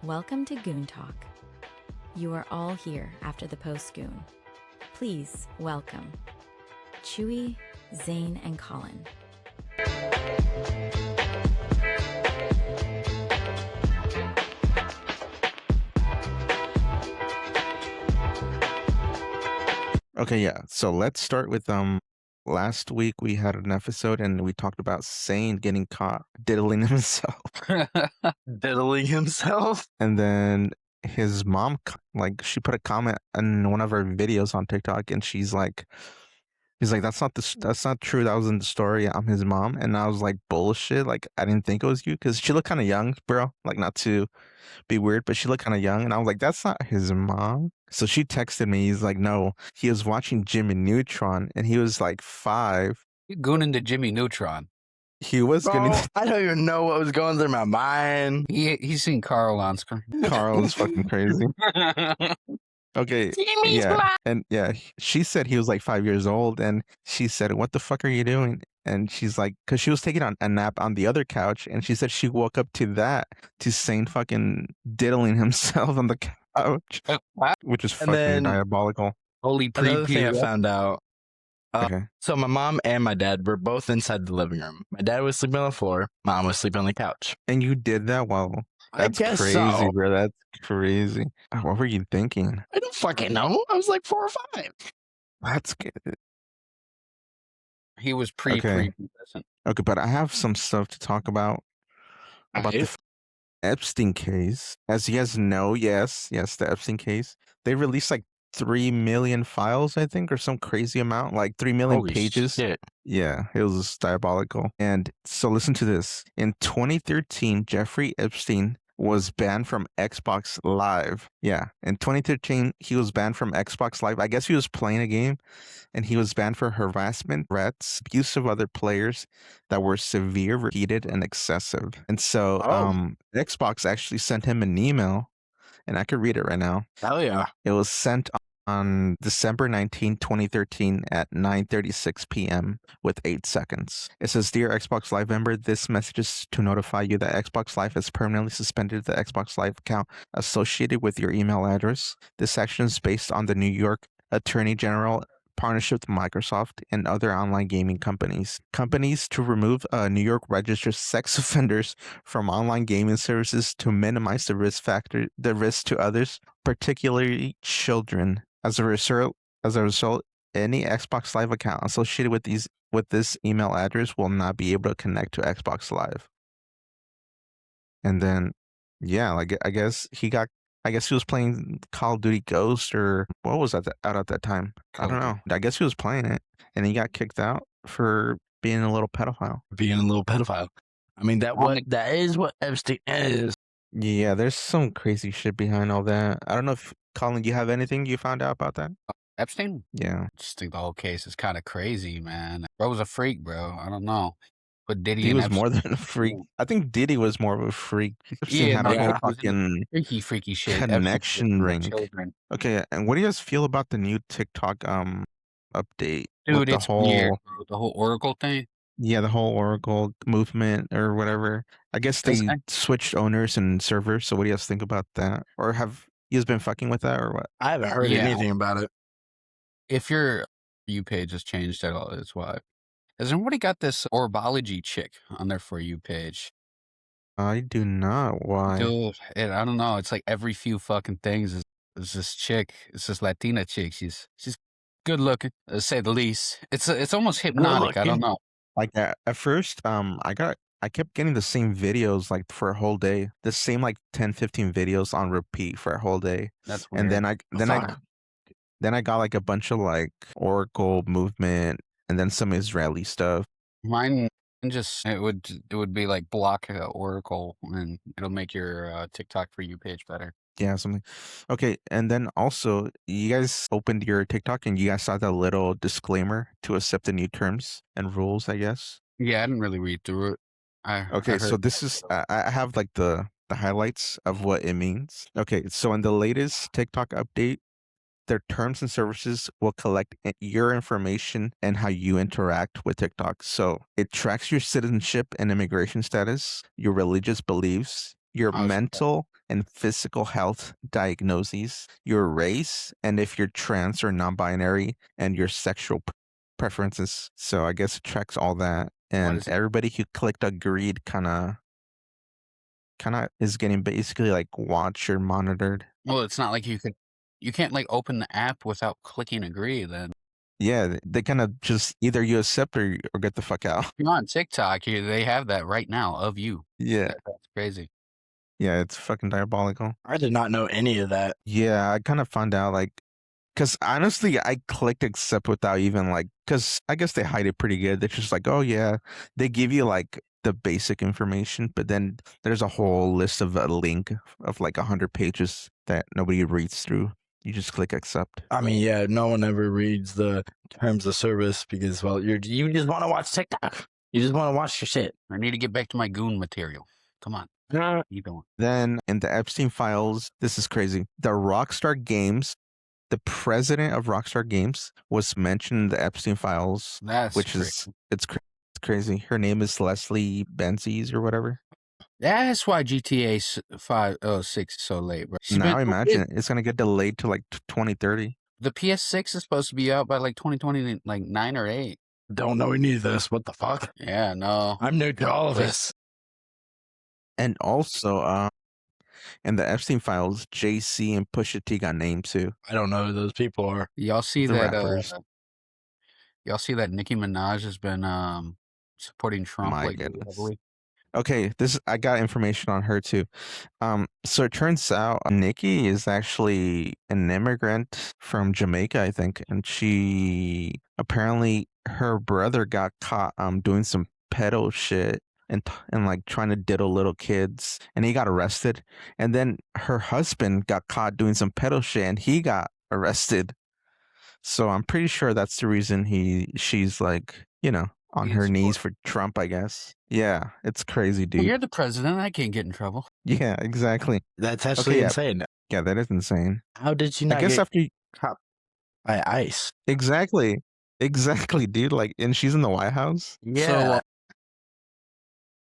Welcome to Goon Talk. You are all here after the post-Goon. Please welcome Chewy, Zane, and Colin. Okay, yeah. So let's start with last week we had an episode and we talked about Zane getting caught diddling himself. Diddling himself? And then his mom she put a comment on one of her videos on TikTok and he's like, that's not true. That was in the story. I'm his mom. And I was like, bullshit. Like, I didn't think it was you because she looked kind of young, bro. Like, not to be weird, but she looked kind of young. And I was like, that's not his mom. So she texted me. He's like, no, he was watching Jimmy Neutron and he was like 5. You gooning to Jimmy Neutron. He was Bro, I don't even know what was going through my mind. He's seen Carl on screen. Carl is fucking crazy. Okay, she said he was like 5 years old, and she said, "What the fuck are you doing?" And she's like, because she was taking a nap on the other couch, and she said she woke up to Saint fucking diddling himself on the couch, which is fucking diabolical. Holy Another thing I found out. Okay. So my mom and my dad were both inside the living room. My dad was sleeping on the floor. Mom was sleeping on the couch. And you did that while... That's crazy, so. Bro. That's crazy. What were you thinking? I don't fucking know. I was like 4 or 5. That's good. He was pre-pubescent. Okay, but I have some stuff to talk about the Epstein case. As you guys know, yes, the Epstein case. They released like 3 million files, I think, or some crazy amount, like 3 million pages. Shit. Yeah, it was diabolical. And so listen to this. In 2013, Jeffrey Epstein was banned from Xbox Live. Yeah, in 2013, he was banned from Xbox Live. I guess he was playing a game, and he was banned for harassment, threats, abuse of other players that were severe, repeated, and excessive. And so Xbox actually sent him an email, and I could read it right now. Hell yeah. It was sent on December 19, 2013 at 9:36 p.m. with 8 seconds. It says, "Dear Xbox Live member, this message is to notify you that Xbox Live has permanently suspended the Xbox Live account associated with your email address. This action is based on the New York Attorney General partnership with Microsoft and other online gaming companies. Companies to remove New York registered sex offenders from online gaming services to minimize the risk to others, particularly children. As a result, any Xbox Live account associated with this email address will not be able to connect to Xbox Live." And then, yeah, like I guess he was playing Call of Duty Ghost, or what was that out at that time? I don't know. I guess he was playing it, and he got kicked out for being a little pedophile. I mean, that is what Epstein is. Yeah, there's some crazy shit behind all that. I don't know if, Colin, do you have anything you found out about that? Epstein? Yeah. I just think the whole case is kind of crazy, man. Bro was a freak, bro. I don't know. But Diddy he was Epstein, more than a freak. I think Diddy was more of a freak. Yeah, had a whole fucking freaky shit. Connection ring. Okay, and what do you guys feel about the new TikTok update? Dude, it's weird, bro. The whole Oracle thing. Yeah, the whole Oracle movement or whatever. I guess they switched owners and servers. So what do you guys think about that? Or have you guys been fucking with that or what? I haven't heard anything about it. If your You page has changed at all, that's why. Has anybody got this orbology chick on their For You page? I do not. Why? Dude, I don't know. It's like every few fucking things is this chick. It's this Latina chick. She's good looking, to say the least. It's almost hypnotic. I don't know. Like at first, I kept getting the same videos like for a whole day. The same like 10, 15 videos on repeat for a whole day. That's weird. And then I got like a bunch of like Oracle movement and then some Israeli stuff. Mine just it would be like block Oracle and it'll make your TikTok For You page better. Yeah, something. Okay, and then also you guys opened your TikTok and you guys saw that little disclaimer to accept the new terms and rules, I guess. Yeah, I didn't really read through it. So this is I have like the highlights of what it means. Okay, so in the latest TikTok update, their terms and services will collect your information and how you interact with TikTok. So it tracks your citizenship and immigration status, your religious beliefs, your mental and physical health diagnoses, your race, and if you're trans or non-binary, and your sexual preferences. So I guess it tracks all that. And is it? everybody who clicked agreed kind of is getting basically like watched or monitored. Well, it's not like you can't like open the app without clicking agree then. Yeah, they kind of just either you accept or get the fuck out. You're on TikTok, they have that right now of you. Yeah. That's crazy. Yeah, it's fucking diabolical. I did not know any of that. Yeah, I kind of found out like, because honestly, I clicked accept without even like, because I guess they hide it pretty good. They're just like, oh yeah, they give you like the basic information, but then there's a whole list of a link of like 100 pages that nobody reads through. You just click accept. I mean, yeah, no one ever reads the terms of service because, well, you just want to watch TikTok. You just want to watch your shit. I need to get back to my Goon material. Come on. Keep going. Then in the Epstein files, this is crazy. The Rockstar Games, the president of Rockstar Games was mentioned in the Epstein files, That's which crazy. is it's crazy. Her name is Leslie Benzies or whatever. That's why GTA 6 is so late, bro. Now imagine it's gonna get delayed to like 2030. The PS6 is supposed to be out by like 2020, like 9 or 8. Don't know any of this. What the fuck? Yeah, no. I'm new to all of this. And also, in the Epstein files, JC and Pusha T got named too. I don't know who those people are. Y'all see The that? rappers. Y'all see that Nicki Minaj has been supporting Trump My like goodness. heavily? Okay, I got information on her too. So it turns out Nicki is actually an immigrant from Jamaica, I think, and she apparently her brother got caught doing some pedo shit and like trying to diddle little kids, and he got arrested. And then her husband got caught doing some pedo shit, and he got arrested. So I'm pretty sure that's the reason she's like, on her knees for Trump, I guess. Yeah, it's crazy, dude. Well, you're the president. I can't get in trouble. Yeah, exactly. That's actually insane. Yeah, that is insane. How did you not I guess get after caught by ICE? Exactly, dude. Like, and she's in the White House. Yeah. So,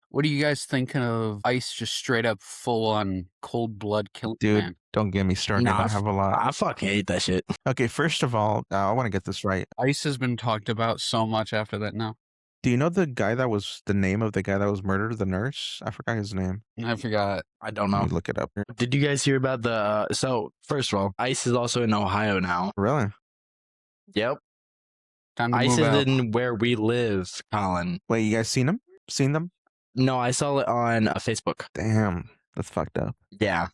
what are you guys thinking of ICE just straight up full on cold blood killing? Dude, man? don't get me started. Nah, I have a lot. I fucking hate that shit. Okay, first of all, I want to get this right. ICE has been talked about so much after that now. Do you know the name of the guy that was murdered, the nurse? I forgot his name. I forgot. I don't Let know. me look it up. Did you guys hear about the? So first of all, ICE is also in Ohio now. Really? Yep. Time to ICE move is out. in where we live, Colin. Wait, you guys seen them? Seen them? No, I saw it on Facebook. Damn, that's fucked up. Yeah.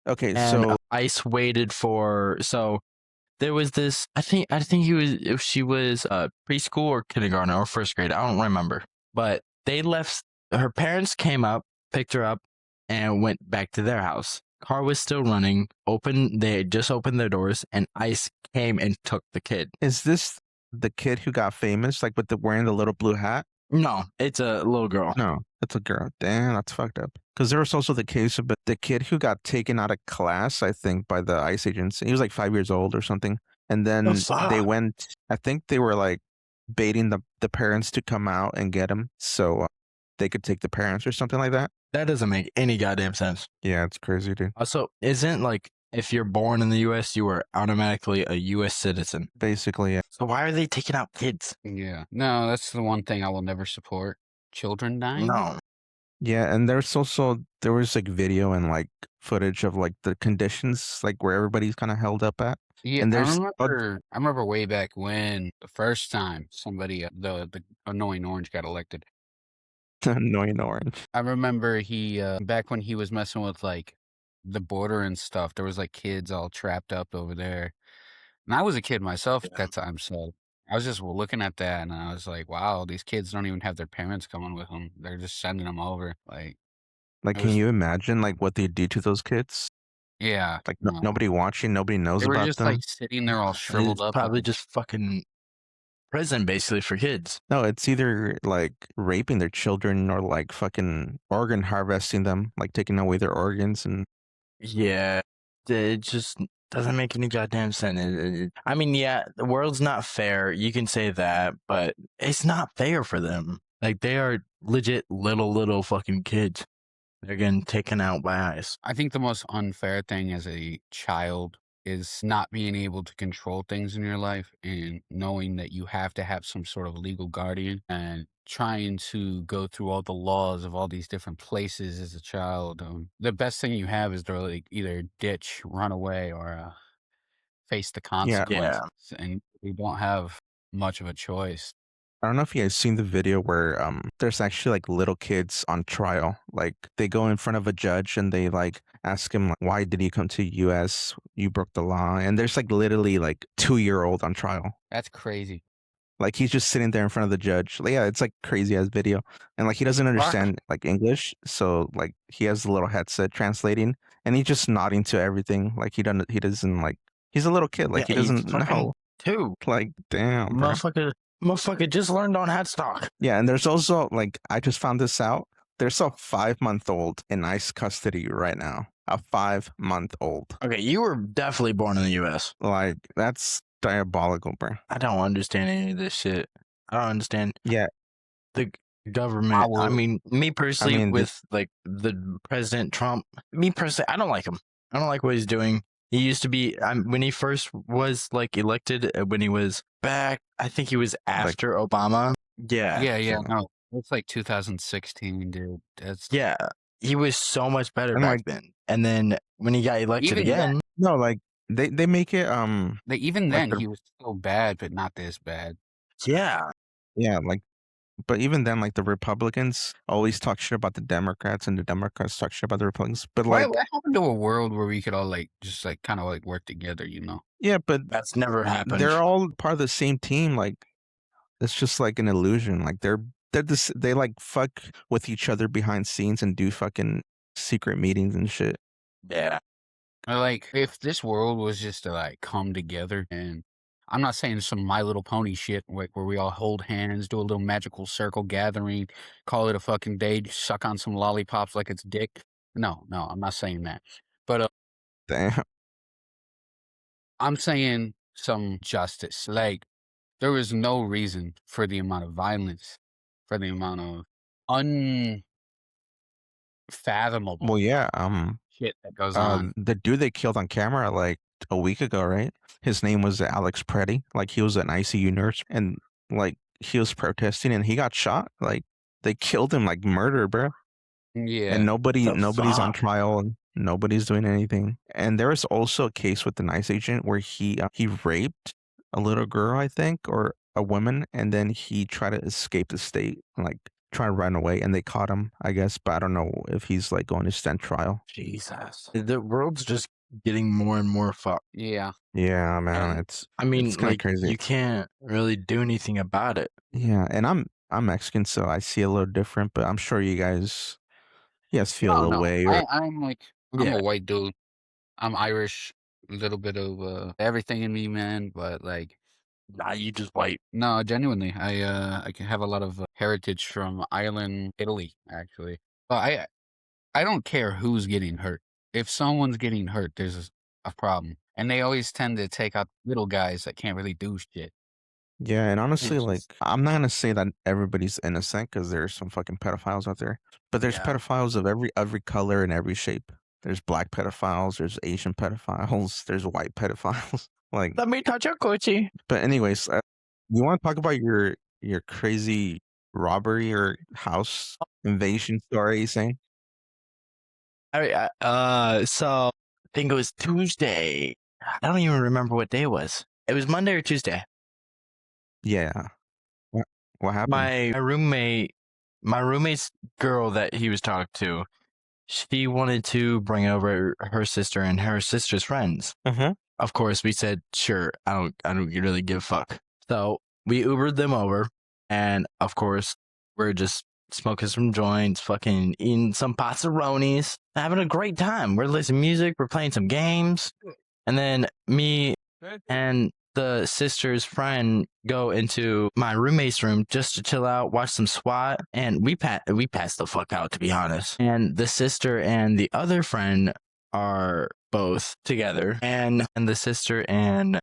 Okay, And so ICE waited for. So there was this. I think she was preschool or kindergarten or first grade. I don't remember. But they left. Her parents came up, picked her up, and went back to their house. Car was still running. They had just opened their doors, and ICE came and took the kid. is this the kid who got famous, like with wearing the little blue hat? No, it's a little girl. No, it's a girl. Damn, that's fucked up. Because there was also the case of the kid who got taken out of class, I think, by the ICE agents. He was like 5 years old or something. And then they went, I think they were like baiting the parents to come out and get him so they could take the parents or something like that. That doesn't make any goddamn sense. Yeah, it's crazy, dude. Also, isn't like if you're born in the U.S., you are automatically a U.S. citizen. Basically, yeah. So why are they taking out kids? Yeah. No, that's the one thing I will never support. Children dying? No. Yeah, and there was like video and like footage of like the conditions, like where everybody's kind of held up at. Yeah, And I there's remember way back when the first time somebody, the annoying orange got elected. annoying orange. I remember he, back when he was messing with like the border and stuff, there was like kids all trapped up over there. And I was a kid myself at that time, so I was just looking at that and I was like, wow, these kids don't even have their parents coming with them. They're just sending them over. Like, Can you imagine like what they do to those kids? yeah. Like no. nobody watching, nobody knows They were about just them. like sitting there all shriveled It's up. probably just fucking prison basically for kids. No, it's either like raping their children or like fucking organ harvesting them, like taking away their organs. And Yeah, it just doesn't make any goddamn sense. I mean, yeah, the world's not fair. You can say that, but it's not fair for them. Like they are legit little fucking kids. They're getting taken out by ICE. I think the most unfair thing as a child is not being able to control things in your life and knowing that you have to have some sort of legal guardian and trying to go through all the laws of all these different places as a child. The best thing you have is to like either ditch, run away, or face the Yeah. consequences. And you don't have much of a choice. I don't know if you guys seen the video where there's actually like little kids on trial. Like they go in front of a judge and they like ask him like, why did you come to US? You broke the law. And there's like literally like 2-year-old on trial. That's crazy. Like he's just sitting there in front of the judge. Like, yeah, it's like crazy ass video. And like he doesn't understand like English. So like he has a little headset translating and he's just nodding to everything. Like he doesn't like, he's a little kid. Like he doesn't know. Too. Like damn, bro. Motherfucker just learned on Headstock. Yeah, and there's also like I just found this out. There's a 5-month-old in ICE custody right now. A 5-month-old. Okay, you were definitely born in the U.S. Like that's diabolical, bro. I don't understand any of this shit. I don't understand. Yeah, the government. I mean, me personally, with like the President Trump. Me personally, I don't like him. I don't like what he's doing. He used to be when he first was like elected, when he was back. I think he was after Obama. Yeah. No, it's like 2016, dude. Yeah, he was so much better back then. And then when he got elected again, no, like they make it Like even then he was still bad, but not this bad. Yeah, like. But even then, like the Republicans always talk shit about the Democrats, and the Democrats talk shit about the Republicans. But like, what happened to a world where we could all like just like kind of like work together, you know? Yeah, but that's never happened. They're all part of the same team. Like it's just like an illusion. Like they like fuck with each other behind scenes and do fucking secret meetings and shit. Yeah. Like if this world was just to like come together, and I'm not saying some My Little Pony shit where we all hold hands, do a little magical circle gathering, call it a fucking day, suck on some lollipops like it's dick. No, I'm not saying that. But damn, I'm saying some justice. Like there is no reason for the amount of violence, for the amount of unfathomable shit that goes on. The dude they killed on camera like a week ago, right? His name was Alex Preddy. Like he was an ICU nurse, and like he was protesting, and he got shot. Like they killed him, like murder, bro. Yeah, and nobody's on trial, and nobody's doing anything. And there was also a case with an ICE agent where he raped a little girl, I think, or a woman, and then he tried to escape the state, like try to run away, and they caught him, I guess. But I don't know if he's like going to stand trial. Jesus, the world's just getting more and more fucked. Yeah, man. It's kind of crazy. You can't really do anything about it. Yeah, and I'm Mexican, so I see a little different. But I'm sure you guys feel a little way. I'm a white dude. I'm Irish, a little bit of everything in me, man. But like, nah, you just white. No, genuinely, I can have a lot of heritage from Ireland, Italy, actually. But I don't care who's getting hurt. If someone's getting hurt, there's a problem, and they always tend to take out little guys that can't really do shit. Yeah, and honestly, like, I'm not gonna say that everybody's innocent because there's some fucking pedophiles out there. But there's pedophiles of every color and every shape. There's black pedophiles, there's Asian pedophiles, there's white pedophiles. Like, let me touch your coochie. But anyways, you want to talk about your crazy robbery or house invasion story? You saying? So I think it was Tuesday. I don't even remember what day it was. It was Monday or Tuesday. Yeah. What happened? My roommate's girl that he was talking to, she wanted to bring over her sister and her sister's friends. Of course, we said sure. I don't really give a fuck. So we Ubered them over, and of course, we're just smoking some joints, fucking eating some passaronis, having a great time. We're listening to music, we're playing some games, and then me and the sister's friend go into my roommate's room just to chill out, watch some SWAT, and we passed the fuck out, to be honest. And the sister and the other friend are both together, and the sister and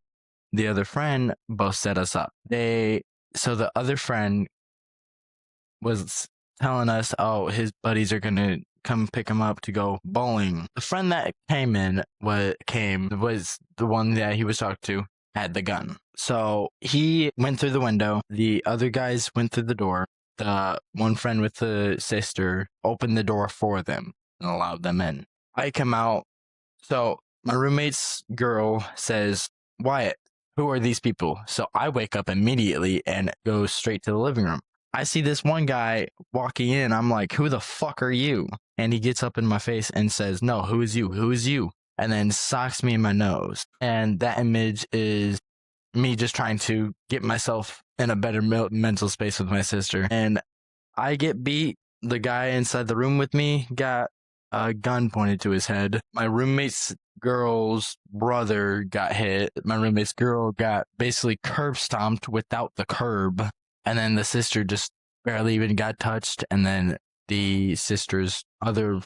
the other friend both set us up. So the other friend was telling us, oh, his buddies are gonna come pick him up to go bowling. The friend that came was the one that he was talking to, had the gun. So he went through the window. The other guys went through the door. The one friend with the sister opened the door for them and allowed them in. I come out. So my roommate's girl says, Wyatt, who are these people? So I wake up immediately and go straight to the living room. I see this one guy walking in. I'm like, who the fuck are you? And he gets up in my face and says, no, who is you? Who is you? And then socks me in my nose. And that image is me just trying to get myself in a better mental space with my sister. And I get beat. The guy inside the room with me got a gun pointed to his head. My roommate's girl's brother got hit. My roommate's girl got basically curb stomped without the curb. And then the sister just barely even got touched. And then the sister's other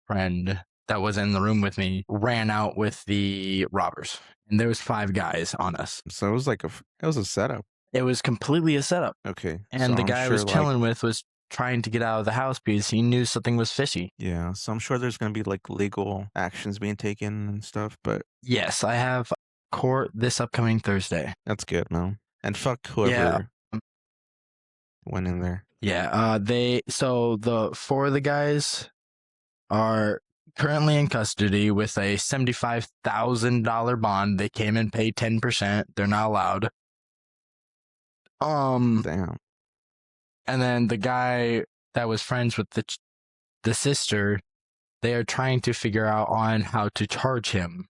friend that was in the room with me ran out with the robbers. And there was 5 guys on us. So it was like it was a setup. It was completely a setup. Okay. And so the I'm guy I sure, was chilling with was trying to get out of the house because he knew something was fishy. Yeah, so I'm sure there's going to be like legal actions being taken and stuff, but Yes, I have court this upcoming Thursday. that's good, man. And fuck whoever went in there. Yeah, the 4 of the guys are currently in custody with a $75,000 bond. They came and paid 10%. They're not allowed. Damn. And then the guy that was friends with the sister, they are trying to figure out on how to charge him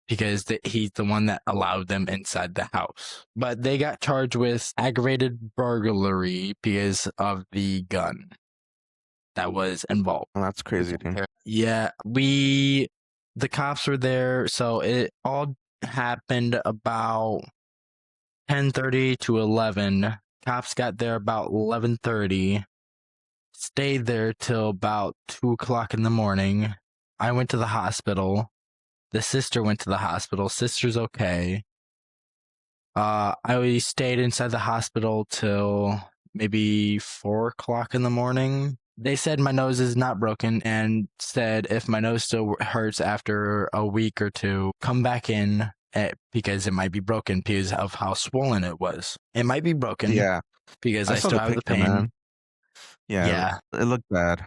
because he's the one that allowed them inside the house. But they got charged with aggravated burglary because of the gun that was involved. Well, that's crazy, dude. Yeah, the cops were there, so it all happened about 10:30 to 11. Cops got there about 11:30, stayed there till about 2 o'clock in the morning. I went to the hospital. The sister went to the hospital. Sister's okay. I stayed inside the hospital till maybe 4 o'clock in the morning. They said my nose is not broken and said if my nose still hurts after a week or 2, come back in because it might be broken because of how swollen it was. It might be broken. Yeah. Because I saw still have the picture, pain. man. Yeah. Yeah. It looked bad.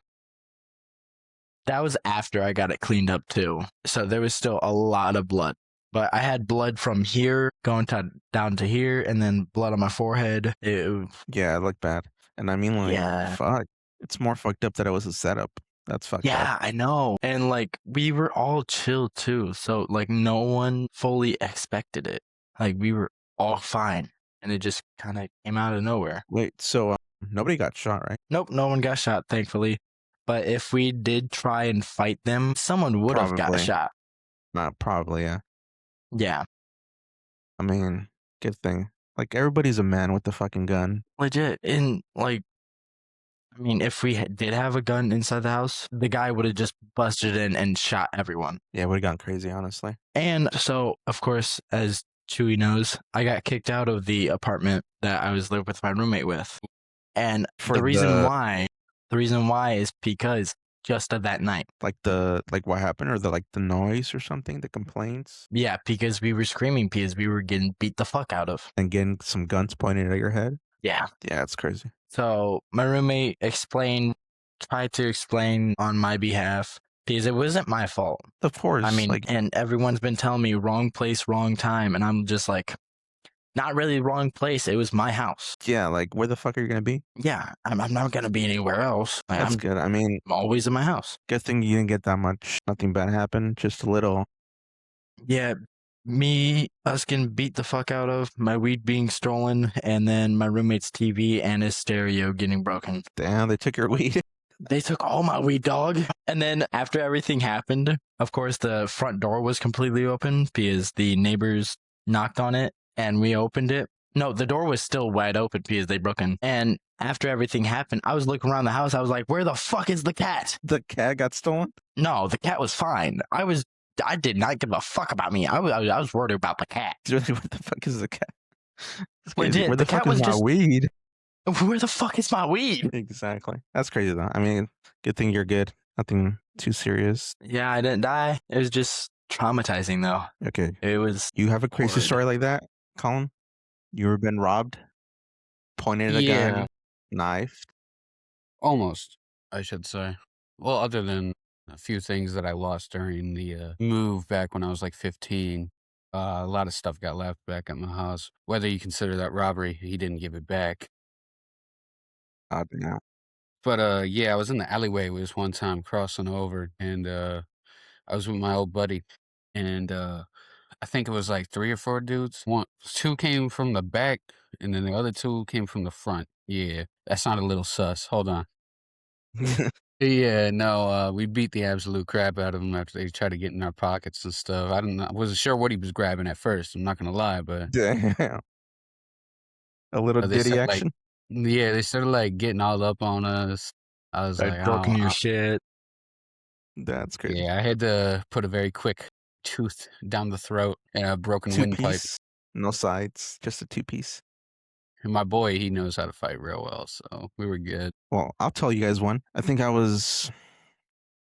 That was after I got it cleaned up too. So there was still a lot of blood. But I had blood from here going down to here and then blood on my forehead. Yeah, it looked bad. And I mean, like, Yeah. fuck. It's more fucked up that it was a setup. That's fucked up. Yeah, I know. And like we were all chill too. So like no one fully expected it. Like we were all fine. And it just kind of came out of nowhere. Wait, so nobody got shot, right? Nope, no one got shot, thankfully. But if we did try and fight them, someone would have got Probably. shot. Probably, yeah. Yeah. I mean, good thing. Like, everybody's a man with the fucking gun. Legit. And like, I mean, if we did have a gun inside the house, the guy would have just busted in and shot everyone. Yeah, it would have gone crazy, honestly. And so, of course, as Chewy knows, I got kicked out of the apartment that I was living with my roommate with. And the reason why is because just of that night. Like what happened, or the noise or something, the complaints? Yeah, because we were screaming because we were getting beat the fuck out of. And getting some guns pointed at your head? Yeah. Yeah, it's crazy. So my roommate tried to explain on my behalf because it wasn't my fault. Of course. I mean, and everyone's been telling me wrong place, wrong time. And I'm just like, not really wrong place. It was my house. Yeah, like, where the fuck are you going to be? Yeah, I'm not going to be anywhere else. That's good. I mean, I'm always in my house. good thing you didn't get that much. Nothing bad happened. Just a little. Yeah, us getting beat the fuck out of, my weed being stolen, and then my roommate's TV and his stereo getting broken. Damn, they took your weed. They took all my weed, dog. And then after everything happened, of course, the front door was completely open because the neighbors knocked on it and we opened it. No, the door was still wide open because they broke in. And after everything happened, I was looking around the house. I was like, where the fuck is the cat? The cat got stolen? No, the cat was fine. I did not give a fuck about me. I was worried about the cat. Really, what the fuck is the cat? Legit, Where the cat fuck was is my just- weed? Where the fuck is my weed? Exactly. That's crazy, though. I mean, good thing you're good. Nothing too serious. Yeah, I didn't die. It was just traumatizing, though. Okay. It was You have a crazy horrid. story like that, Colin? You ever been robbed? Pointed at a Yeah, gun? Knifed? almost, I should say. Well, other than a few things that I lost during the move back when I was like 15, a lot of stuff got left back at my house. Whether you consider that robbery, he didn't give it back. Yeah. But yeah, I was in the alleyway this one time crossing over, and I was with my old buddy, and I think it was like 3 or 4 dudes. 2 came from the back, and then the other 2 came from the front. Yeah, that sounded a little sus. Hold on. Yeah, no, we beat the absolute crap out of them after they tried to get in our pockets and stuff. I wasn't sure what he was grabbing at first, I'm not gonna lie, but Damn. A little they Diddy started, like action? yeah, they started, like, getting all up on us. I was I like, broke into your "Oh, shit. That's crazy. yeah," I had to put a very quick tooth down the throat and a broken windpipe. Two-piece? No sides, just a two-piece? And my boy, he knows how to fight real well, so we were good. Well, I'll tell you guys one. I think I was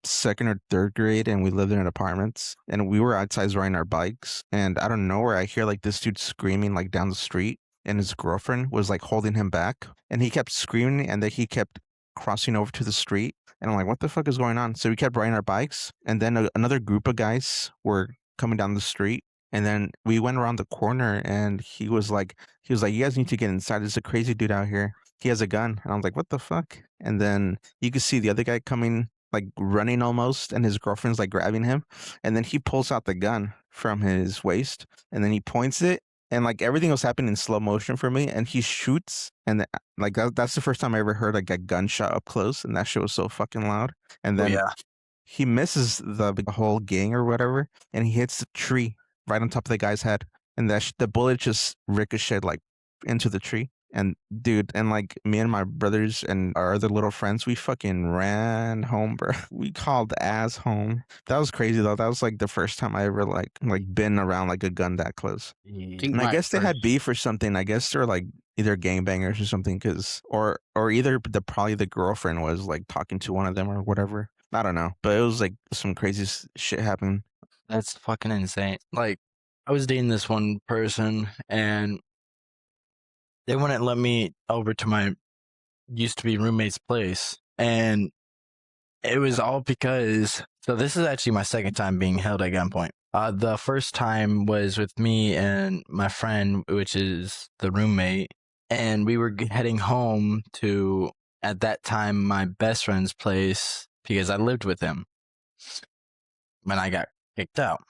second or third grade and we lived in apartments and we were outside riding our bikes and out of nowhere I hear like this dude screaming like down the street and his girlfriend was like holding him back and he kept screaming and then he kept crossing over to the street and I'm like, what the fuck is going on? So we kept riding our bikes and then another group of guys were coming down the street and then we went around the corner and he was like, you guys need to get inside. There's a crazy dude out here. He has a gun. And I was like, what the fuck? And then you could see the other guy coming like running almost and his girlfriend's like grabbing him and then he pulls out the gun from his waist and then he points it and like everything was happening in slow motion for me and he shoots and like that's the first time I ever heard like a gunshot up close and that shit was so fucking loud and Oh, then yeah. he misses the whole gang or whatever and he hits the tree right on top of the guy's head and the bullet just ricocheted like into the tree. And dude, and like me and my brothers and our other little friends, we fucking ran home, bro. We called ass home. That was crazy though. That was like the first time I ever like been around like a gun that close. I think And I my guess they had first beef or something. I guess they're like either gangbangers or something, or either probably the girlfriend was like talking to one of them or whatever. I don't know, but it was like some crazy shit happening. That's fucking insane. Like, I was dating this one person and they wouldn't let me over to my used to be roommate's place. And it was all because, so this is actually my second time being held at gunpoint. The first time was with me and my friend, which is the roommate, and we were heading home to, at that time, my best friend's place because I lived with him when I got kicked out.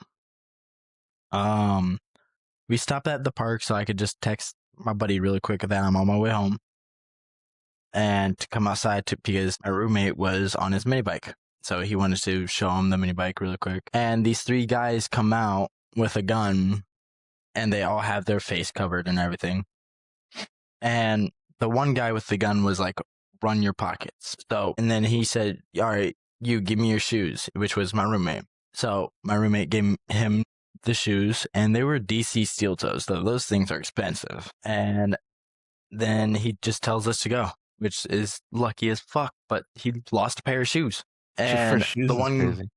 We stopped at the park so I could just text my buddy really quick that I'm on my way home and to come outside because my roommate was on his mini bike. So he wanted to show him the mini bike really quick. And these 3 guys come out with a gun and they all have their face covered and everything. And the one guy with the gun was like, run your pockets. So, and then he said, all right, you give me your shoes, which was my roommate. So my roommate gave him the shoes and they were DC steel toes. So those things are expensive. And then he just tells us to go, which is lucky as fuck, but he lost a pair of shoes. And the one,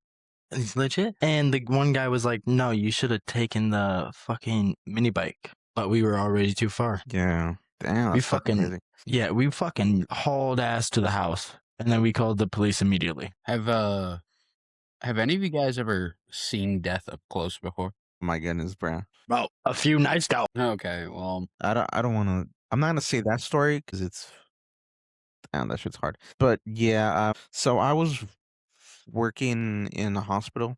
he's legit. And the one guy was like, no, you should have taken the fucking mini bike, but we were already too far. Yeah. Damn. We fucking, yeah, we fucking hauled ass to the house and then we called the police immediately. Have any of you guys ever seen death up close before? My goodness, bro. Well, a few nights ago. Okay, well, I don't want to. I'm not gonna say that story because it's. Damn, that shit's hard. But yeah, so I was working in a hospital,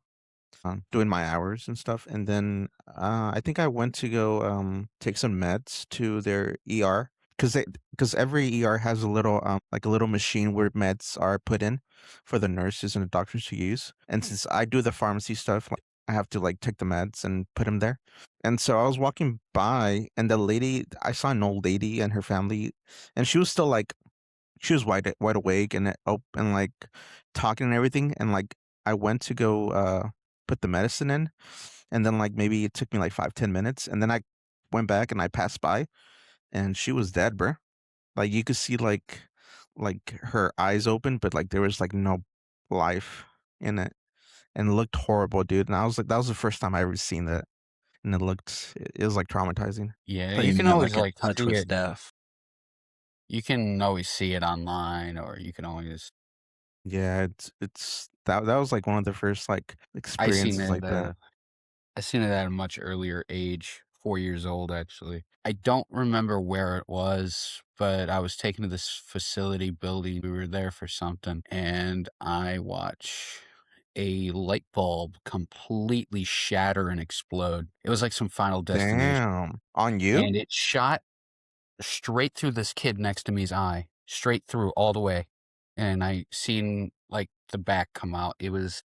doing my hours and stuff, and then I think I went to go take some meds to their ER because every ER has a little like a little machine where meds are put in for the nurses and the doctors to use. And since I do the pharmacy stuff, like I have to like take the meds and put them there. And so I was walking by, and I saw an old lady and her family, and she was still like, she was wide awake and and like talking and everything. And like I went to go put the medicine in, and then like maybe it took me like 5-10 minutes, and then I went back and I passed by, and she was dead, bro. Like you could see like her eyes open, but like there was like no life in it, and it looked horrible, dude. And I was like, that was the first time I ever seen that, and it was like traumatizing. Yeah, But you you can meant always like a like touch see with it. death. You can always see it online, or you can always. Yeah, it's that was like one of the first like I seen experiences it. like that. I seen it at a much earlier age, 4 years old actually. I don't remember where it was, but I was taken to this facility building. We were there for something, and I watch a light bulb completely shatter and explode. It was like some Final Destination, Damn, on you? and it shot straight through this kid next to me's eye, straight through all the way. And I seen like the back come out. Wait, It was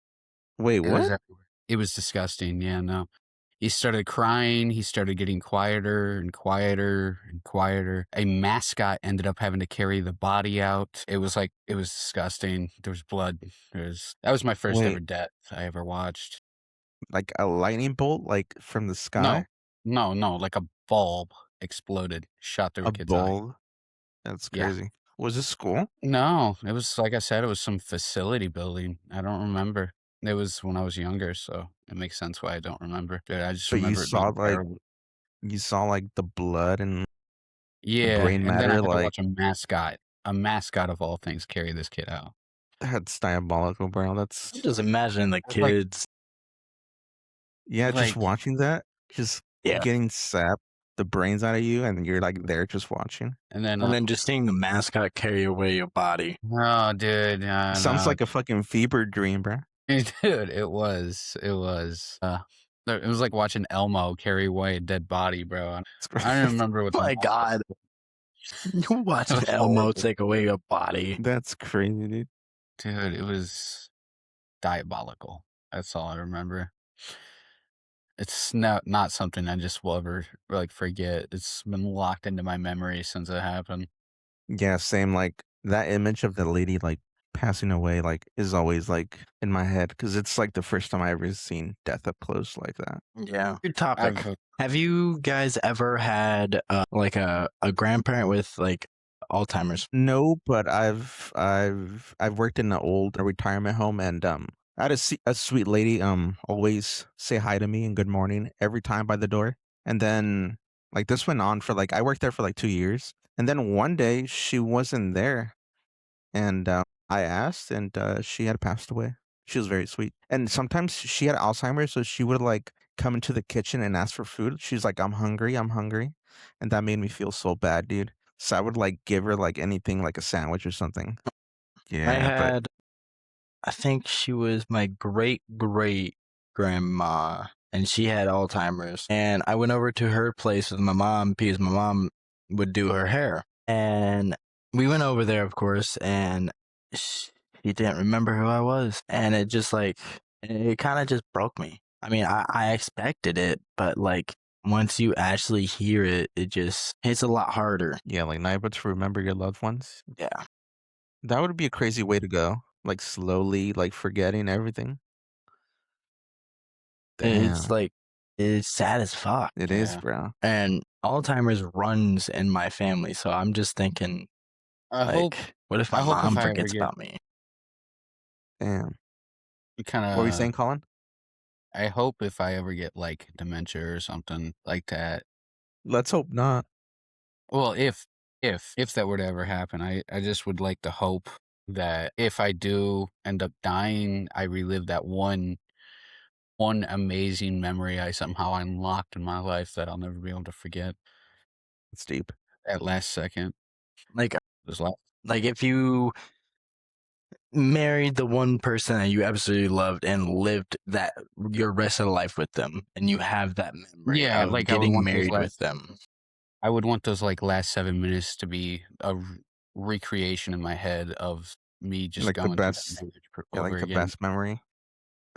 what? everywhere. It was disgusting. Yeah, no. He started crying. He started getting quieter and quieter and quieter. A mascot ended up having to carry the body out. It was disgusting. There was blood. That was my first ever Wait, death I ever watched. like a lightning bolt, like from the No, sky? no, like a bulb exploded, shot through a A kid's eye. bulb? That's Yeah. crazy. Was this school? No, it was like I said, it was some facility building. I don't remember. It was when I was younger, so it makes sense why I don't remember. Dude, I just But remember it being terrible. you saw like the blood and the Yeah, brain and then I matter, had to like watch a mascot of all things, carry this kid out. that's diabolical, bro. I'm just imagining the It's like kids. Yeah, just like watching that, just Yeah. getting sapped the brains out of you, and you're like there just watching. and then And then just seeing the mascot carry away your body. oh dude, Sounds no. like a fucking fever dream, bro. Dude, it was. It was like watching Elmo carry away a dead body, bro. It's I don't crazy. remember what Oh the my God. You it watching was Elmo horrible. take away your body. That's crazy, dude. Dude, it was diabolical. That's all I remember. It's not something I just will ever like forget. It's been locked into my memory since it happened. Yeah, same. Like that image of the lady like passing away, like is always like in my head because it's like the first time I ever seen death up close like that. Yeah. Good topic. I've Have you guys ever had like a grandparent with like Alzheimer's? No, but I've worked in an old retirement home, and I had a sweet lady always say hi to me and good morning every time by the door. And then like this went on for like I worked there for like 2 years, and then one day she wasn't there, and I asked, and she had passed away. She was very sweet, and sometimes she had Alzheimer's, so she would like come into the kitchen and ask for food. She's like, I'm hungry," and that made me feel so bad, dude. So I would like give her like anything, like a sandwich or something. Yeah, but I think she was my great grandma, and she had Alzheimer's. And I went over to her place with my mom because my mom would do her hair. And we went over there, of course, and she didn't remember who I was. And it just like, it kind of just broke me. I mean, I expected it, but like, once you actually hear it, it just hits a lot harder. yeah, like not able to remember your loved ones. Yeah. That would be a crazy way to go. Like slowly, like forgetting everything. It's Damn, like, it's sad as fuck. it is, yeah. bro. And Alzheimer's runs in my family, so I'm just thinking, I hope like, what if I my hope mom if I ever forgets get about me? Damn. kind What were you of saying, Colin? I hope if I ever get like dementia or something like that. Let's hope not. Well, if that were to ever happen, I just would like to hope that if I do end up dying, I relive that one amazing memory I somehow unlocked in my life that I'll never be able to forget. It's deep. That last second, Like, this last. if you married the one person that you absolutely loved and lived that your rest of life with them, and you have that memory Yeah, of like getting married with them. I would want those like last 7 minutes to be a recreation in my head of me just Like the going through that best, marriage yeah, over like the again. best memory,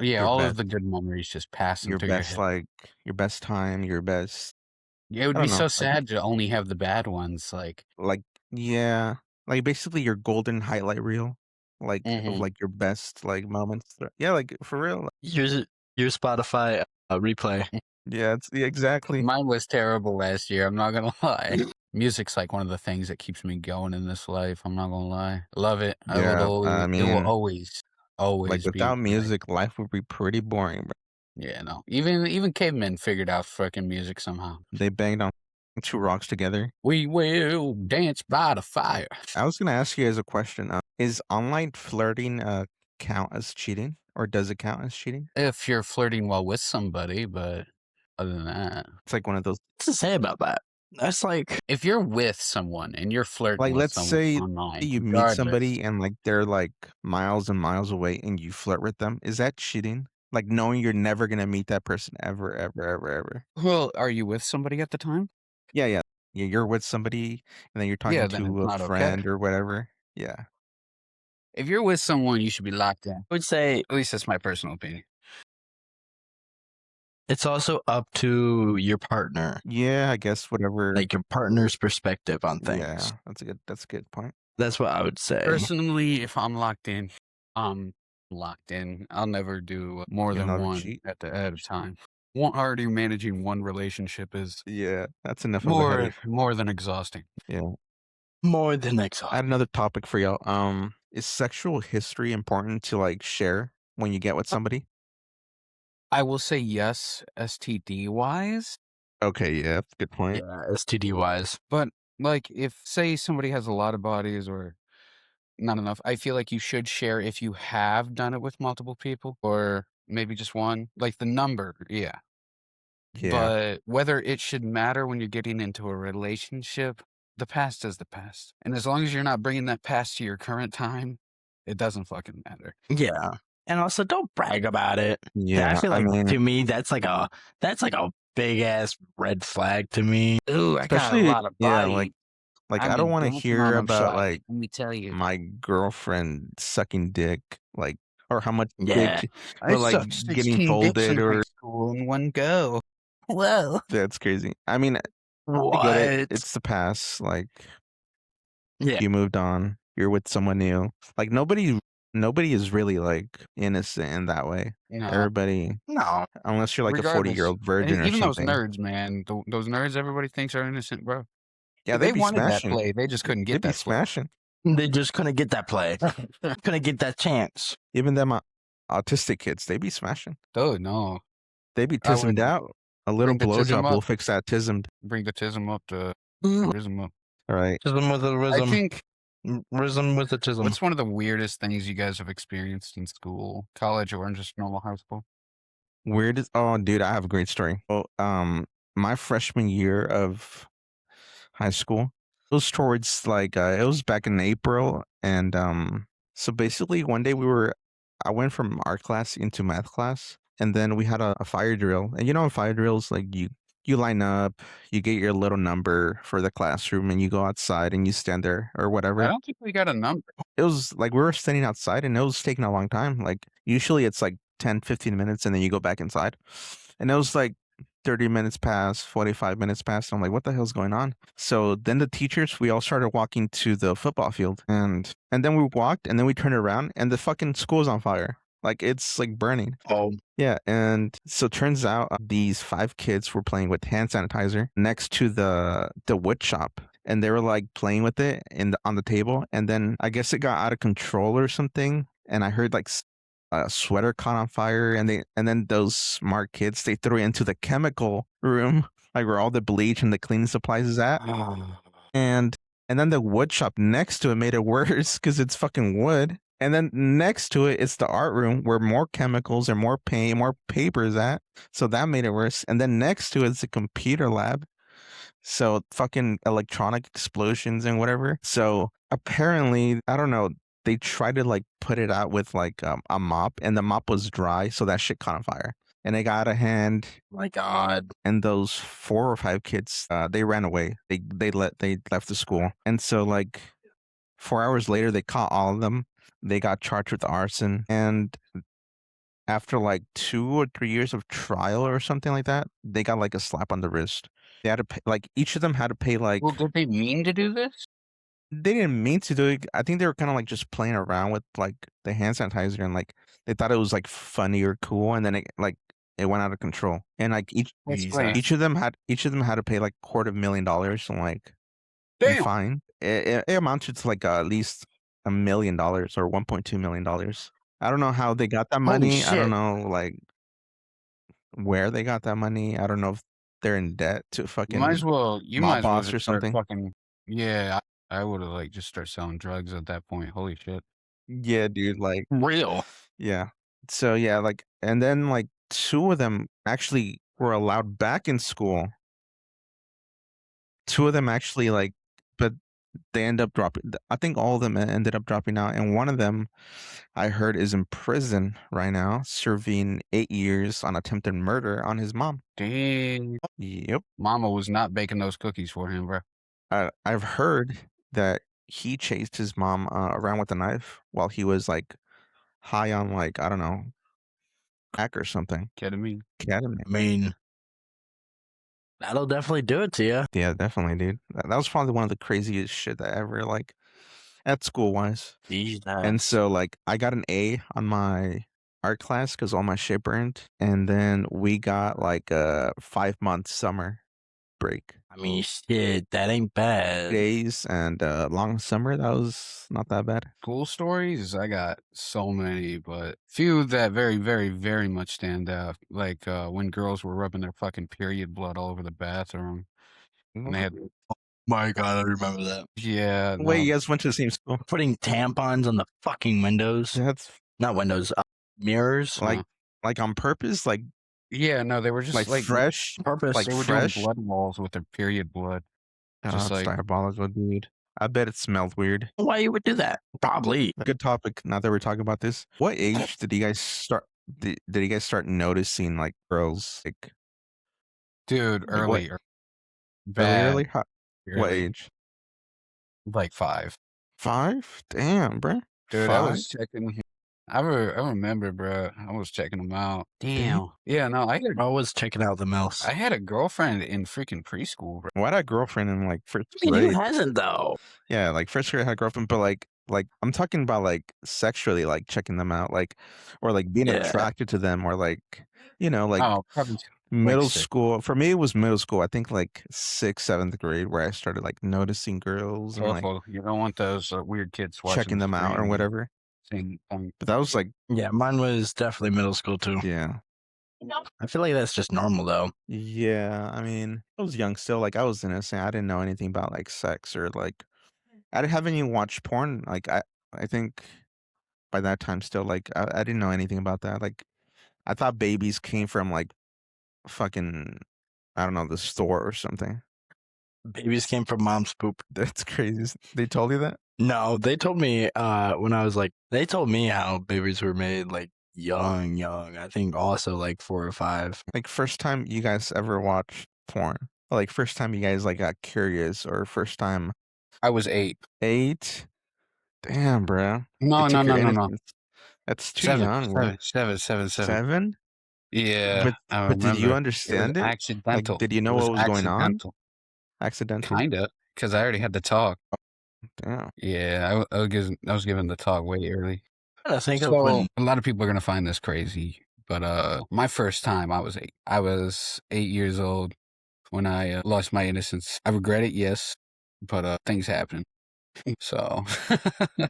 Yeah, your all of best, the good memories just passing your through your best, head. like your best time, your best. Yeah, it would I be don't know, so sad to only have the bad ones. like yeah, like basically your golden highlight reel, like of Mhm. like your best like moments. Yeah, like for real. Your Spotify replay. Yeah, yeah, exactly. Mine was terrible last year. I'm not gonna lie. Music's like one of the things that keeps me going in this life. I'm not gonna lie. I love it. I will Yeah, I always. It will mean, always always be without right. music, life would be pretty boring. Bro. Yeah, no. Even cavemen figured out fucking music somehow. They banged on 2 rocks together. We will dance by the fire. I was gonna ask you guys a question. Is online flirting count as cheating, or does it count as cheating? If you're flirting while with somebody, but other than that, It's like one of those. What's to say about that? That's like, if you're with someone and you're flirting Like, with let's someone say online, you meet regardless, somebody and like they're like miles and miles away, and you flirt with them. Is that cheating? Like knowing you're never gonna meet that person ever, ever, ever, ever. well, are you with somebody at the time? Yeah, yeah, yeah. You're with somebody, and then you're talking Yeah, then it's to a not okay. friend or whatever. Yeah. If you're with someone, you should be locked in. I would say At least that's my personal opinion. it's also up to your partner, Yeah, I guess whatever. like your partner's perspective on things. Yeah, that's a good point. That's what I would say. Personally, if I'm locked in, I'm locked in. I'll never do more You'll than never one cheat. at a time. Already managing one relationship is Yeah, that's enough of a headache. more than exhausting. Yeah. More than I exhausting. had another topic for y'all. Is sexual history important to like share when you get with somebody? I will say yes, STD wise, Okay, yeah, that's a good point. Yeah, STD wise. but like if say somebody has a lot of bodies or not enough, I feel like you should share if you have done it with multiple people or maybe just one, like the number, yeah. Yeah. But whether it should matter when you're getting into a relationship, the past is the past. And as long as you're not bringing that past to your current time, it doesn't fucking matter. Yeah. And also don't brag about it. I Yeah, feel I like mean, to me that's like a big ass red flag to me. Ooh, I got a especially lot of yeah, body. like I I don't mean, want to dancing on hear them about shots, like let me tell you. my girlfriend sucking dick, like, or how much Yeah. dick, I or like sucked getting 16 dicks folded, in high or school in one go. Whoa. that's crazy. I mean, I get it. What? It's the past. Like, Yeah. you moved on. You're with someone new. Like nobody is really like innocent in that way. No. Everybody, No. unless you're like a Regardless. 40-year-old And virgin or even those something. nerds, man, those nerds everybody thinks are innocent, bro. Yeah, They they'd be wanted that smashing. play. They just couldn't They'd get be that play. smashing. They just couldn't get that play. Couldn't get that chance. Even them autistic kids, they be smashing. Dude, no. They be I tismed would out. A little bring the tism blowjob will up. fix that tism. Bring the tism up to Mm. Rism up. All right. Tism with a I rhythm. think Rhythm with a tism. what's one of the weirdest things you guys have experienced in school, college, or just normal high school? Weird as, oh, dude, I have a great story. Well, my freshman year of high school, it was towards like it was back in April, and so basically one day I went from art class into math class, and then we had a fire drill, and in fire drills, like you line up, you get your little number for the classroom, and you go outside and you stand there or I whatever. don't think we got a number. It was like we were standing outside, and it was taking a long time. Like usually it's like 10-15 minutes, and then you go back inside, and it was like 30 minutes past, 45 minutes past. I'm like, what the hell's going on? So then the teachers, we all started walking to the football field, and then we walked, and then we turned around, and the fucking school's on fire. Like it's like burning. Oh. Yeah, and so turns out these 5 kids were playing with hand sanitizer next to the wood shop, and they were like playing with it on the table, and then I guess it got out of control or something, and I heard like a sweater caught on fire, and then those smart kids, they threw it into the chemical room, like where all the bleach and the cleaning supplies is at, and then the wood shop next to it made it worse because it's fucking wood. And then next to it, it's the art room where more chemicals or more paint, more paper is at. So that made it worse. And then next to it's a computer lab. So fucking electronic explosions and whatever. So apparently, I don't know, they tried to like put it out with like a mop, and the mop was dry. So that shit caught on fire. And it got out of hand. My God. And those 4 or 5 kids, they ran away. They left the school. And so like 4 hours later, they caught all of them. They got charged with arson, and after like 2 or 3 years of trial or something like that, they got like a slap on the wrist. They had to pay, like each of them had to pay like. Well, did they mean to do this? They didn't mean to do it. I think they were kind of like just playing around with like the hand sanitizer, and like they thought it was like funny or cool, and then it went out of control. And like each of them had to pay like $250,000, and like fine. It amounted to like at least $1 million or $1.2 million. I don't know how they got that Holy money. I don't shit. know like where they got that money. I don't know if they're in debt to You fucking might as well boss or just start something. fucking. Yeah, I would have like just start selling drugs at that point. Holy shit. Yeah, dude. Like, Real. yeah. So yeah, like, and then like 2 of them actually were allowed back in school. 2 of them actually like, but they end up dropping. I think all of them ended up dropping out, and one of them I heard is in prison right now, serving 8 years on attempted murder on his mom. Dang. Yep. Mama was not baking those cookies for him, bro. I've heard that he chased his mom around with a knife while he was like high on like, I don't know, crack or something. Ketamine. Ketamine. I mean, that'll definitely do it to you. Yeah, definitely, dude. That was probably one of the craziest shit that ever like at school wise. And so like I got an A on my art class because all my shit burned, and then we got like a 5-month summer break. I mean, shit, that ain't bad. Days and long summer, that was not that bad. School stories, I got so many, but few that very, very, very much stand out. Like when girls were rubbing their fucking period blood all over the bathroom. And they had, My God, I remember that. yeah, Wait, no, you guys went to the same school? Putting tampons on the fucking windows. That's Not windows, mirrors. like on purpose, like yeah, no, they were just like fresh, Purpose. like they were fresh. doing blood walls with their period blood. Oh, Just that's like, diabolical, dude. I bet it smelled weird. Why you would do that? Probably. Good topic. Now that we're talking about this, what age did you guys start? Did you guys start noticing like girls like dude, Like what? early, bad, early? What early, age? like 5. 5? Damn, bro. Dude, 5? I was checking. I remember, bro. I was checking them out. Damn. Yeah, no, I was checking out the mouse. I had a girlfriend in freaking preschool, bro. Why had a girlfriend in like first I mean, who grade? hasn't though? Yeah, like first grade I had a girlfriend, but like I'm talking about like sexually, like checking them out, like or like being Yeah. attracted to them, or like like Oh, probably middle 6. school. For me, it was middle school. I think like 6th, 7th grade, where I started like noticing girls and like Careful, you don't want those weird kids watching checking the them out or screen whatever. saying, But that was like, Yeah, mine was definitely middle school too. yeah. I feel like that's just normal though. Yeah, I mean, I was young still. Like I was innocent. I didn't know anything about like sex or like I haven't even watched porn. Like I think by that time still like I didn't know anything about that. Like I thought babies came from like fucking I don't know, the store or something. Babies came from mom's poop. That's crazy. They told you that? No, they told me when I was like, they told me how babies were made like young. I think also like 4 or 5. Like first time you guys ever watched porn? Or, like first time you guys like got curious, or first time I was 8. 8? Damn, bro. No. That's too 7, young. Bro. 7. 7? Yeah, But did you remember. understand it? Accidental. Like, did you know It was what was going on? accidental. Accidental? Kinda, because I already had the talk. Damn. Yeah, I was given the talk way early. I think of So when a lot of people are gonna find this crazy, but my first time I was 8. I was 8 years old when I lost my innocence. I regret it, yes, but things happen. So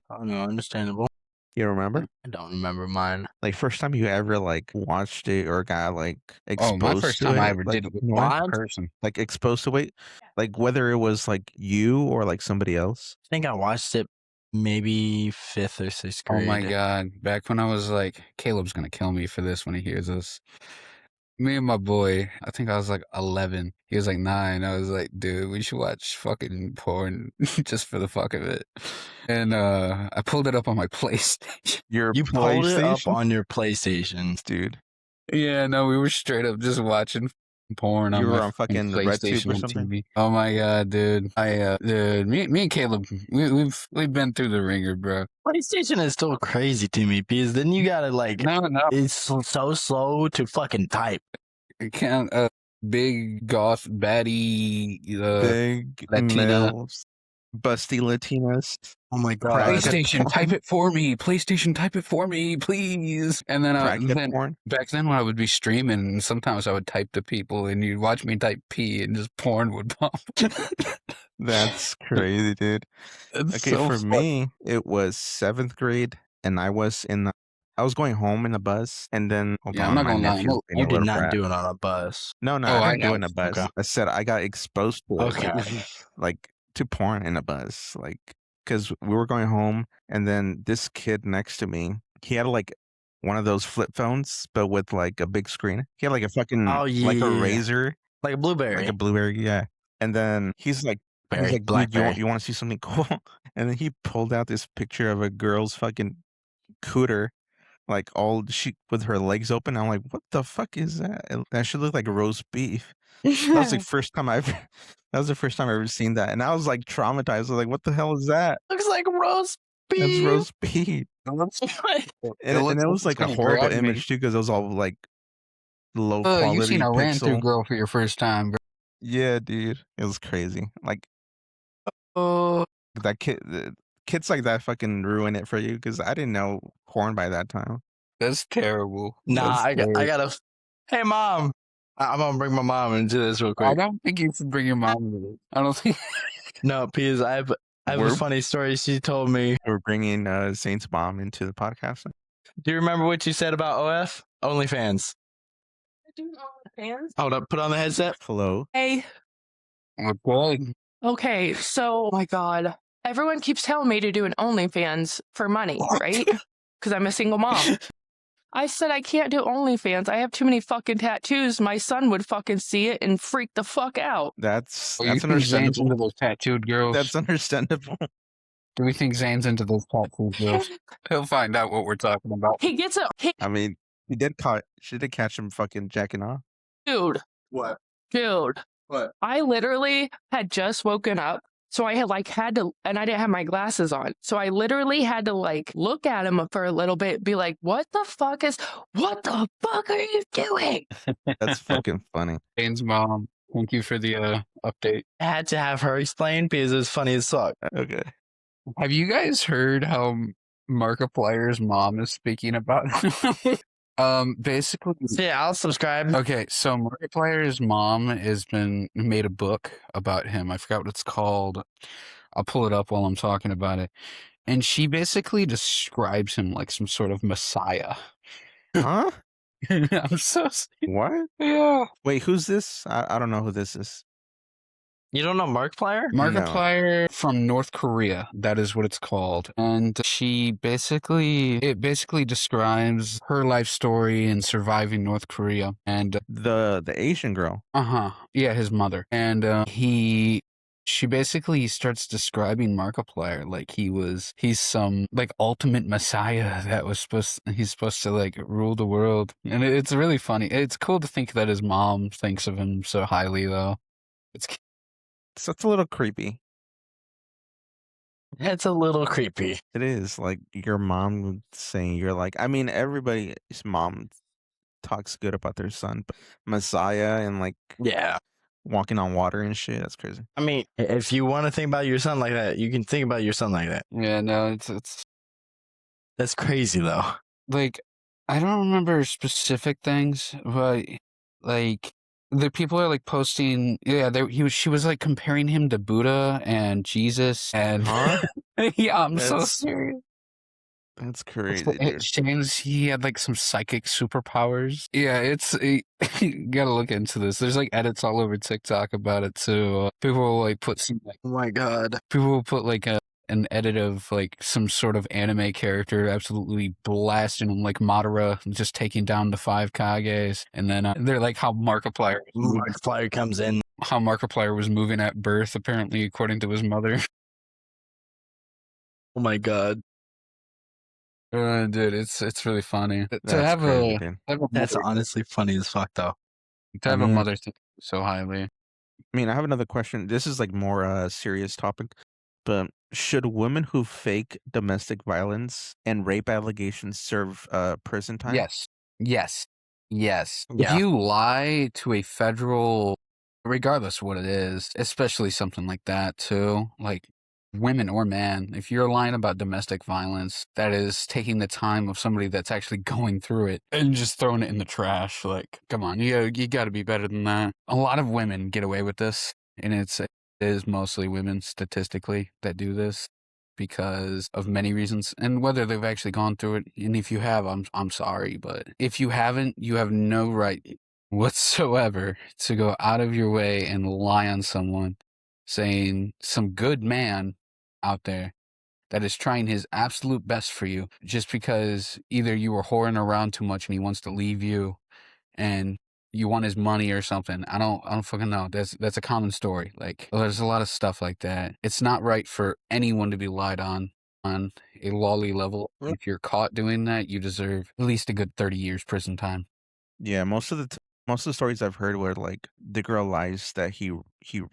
oh no, understandable. You remember? I don't remember mine. Like first time you ever like watched it or got like exposed my first to time it? I ever like, did it with what? one person. Like exposed to it? Like whether it was like you or like somebody else? I think I watched it maybe 5th or 6th Oh grade. my god! Back when I was like, Caleb's gonna kill me for this when he hears this. Me and my boy, I think I was like 11. He was like 9. I was like, dude, we should watch fucking porn just for the fuck of it. And I pulled it up on my PlayStation. You pulled it up on your PlayStation, dude. Yeah, no, we were straight up just watching porn. You on were my on fucking PlayStation RedTube or on something? TV. Oh my god, dude! Dude, me and Caleb, we've been through the ringer, bro. PlayStation is still crazy to me because then you gotta like, No, it's so slow to fucking type. Count big goth baddie, Big Latina. males, busty Latinas. Oh my god! PlayStation, type it for me. PlayStation, type it for me, please. And then porn. back then when I would be streaming, sometimes I would type to people, and you'd watch me type P, and just porn would pop. That's crazy, dude. It's Okay, so for fun. me, it was 7th grade, and I was in I was going home in a bus, and then hold Yeah, I'm on, not my gonna lie. nephew's being You a did little not brat. do it on a bus. No, Oh, I I didn't do it have. in a bus. Okay. I said I got exposed to it, Okay. like to porn in a bus, like because we were going home, and then this kid next to me, he had like one of those flip phones, but with like a big screen. He had like a fucking Oh like a yeah. razor, Like a blueberry. like a blueberry, yeah. And then he's like, dude, Blackberry. you want to see something cool? And then he pulled out this picture of a girl's fucking cooter, like all she with her legs open. I'm like, what the fuck is that? That should look like roast beef. That was the first time I ever. That was the first time I ever seen that, and I was like traumatized. I was like, what the hell is that? Looks like roast beef. That's roast beef. It looks And it was like a gonna horrible grab me. image too, because it was all like low You quality seen a ran through pixel. girl for your first time, bro. Yeah, dude, it was crazy. Like Oh, that kids like that fucking ruin it for you, because I didn't know porn by that time. That's terrible. nah, That's I gotta. Hey, mom. I'm gonna bring my mom into this real I quick. don't think you should bring your mom with it. I don't think. No, because I have a We're- funny story. She told me. We're bringing Saint's mom into the podcast. Do you remember what you said about OF? OnlyFans. I do OnlyFans. Hold up. Put on the headset. Hello. Hey, Okay. okay, so, oh my God. Everyone keeps telling me to do an OnlyFans for money, right? Because I'm a single mom. I said I can't do OnlyFans. I have too many fucking tattoos. My son would fucking see it and freak the fuck out. That's You think Zane's understandable. into those tattooed girls? That's understandable. Do we think Zane's into those tattooed girls? He'll find out what we're talking about. He gets it. I mean, she did catch him fucking jacking off. Dude, What? dude. What? I literally had just woken up. So I had to, and I didn't have my glasses on. So I literally had to like look at him for a little bit, be like, what the fuck are you doing? That's fucking funny. Zane's mom, thank you for the update. I had to have her explain because it was funny as fuck. Okay. Have you guys heard how Markiplier's mom is speaking about him? Basically, Yeah, I'll subscribe. okay, so Markiplier's mom made a book about him. I forgot what it's called. I'll pull it up while I'm talking about it. And she basically describes him like some sort of messiah. Huh? I'm so What? yeah. Wait, who's this? I don't know who this is. You don't know Markiplier? Markiplier from North Korea. That is what it's called. And it basically describes her life story in surviving North Korea. And The Asian girl. yeah, his mother. And she basically starts describing Markiplier like he's some like ultimate messiah that he's supposed to like rule the world. And it's really funny. It's cool to think that his mom thinks of him so highly though. So it's a little creepy. It's a little creepy. It is, like your mom saying you're like, I mean, everybody's mom talks good about their son, but Messiah and like Yeah. walking on water and shit, that's crazy. I mean, if you want to think about your son like that, you can think about your son like that. Yeah, no, it's That's crazy though. like I don't remember specific things, but like the people are like posting. Yeah, she was like comparing him to Buddha and Jesus, and Huh? yeah, I'm so That's- serious. That's crazy, It dude. James, he had like some psychic superpowers. Yeah, you gotta look into this. There's like edits all over TikTok about it too. People will like put some like Oh my god. people will put like an edit of like some sort of anime character absolutely blasting him, like Madara just taking down the 5 Kages, and then they're like how Markiplier comes in. how Markiplier was moving at birth, apparently according to his mother. Oh my god. Dude, it's really funny That's to have crazy, a dude. That's honestly funny as fuck though. a Mhm. mother think so highly. I mean, I have another question. This is like more serious topic, but should women who fake domestic violence and rape allegations serve prison time? Yes. Yes. Yes. Yeah. If you lie to a federal, regardless of what it is, especially something like that too, like women or man, if you're lying about domestic violence, that is taking the time of somebody that's actually going through it and just throwing it in the trash. Like, come on, you got to be better than that. A lot of women get away with this, and it is mostly women statistically that do this. because of many reasons, and whether they've actually gone through it. And if you have, I'm sorry, but if you haven't, you have no right whatsoever to go out of your way and lie on someone, saying some good man out there that is trying his absolute best for you just because either you were whoring around too much and he wants to leave you and you want his money or something. I don't fucking know. That's a common story. Like, there's a lot of stuff like that. It's not right for anyone to be lied on a lolly level. If you're caught doing that, you deserve at least a good 30 years prison time. Yeah, most of the stories I've heard were like the girl lies that he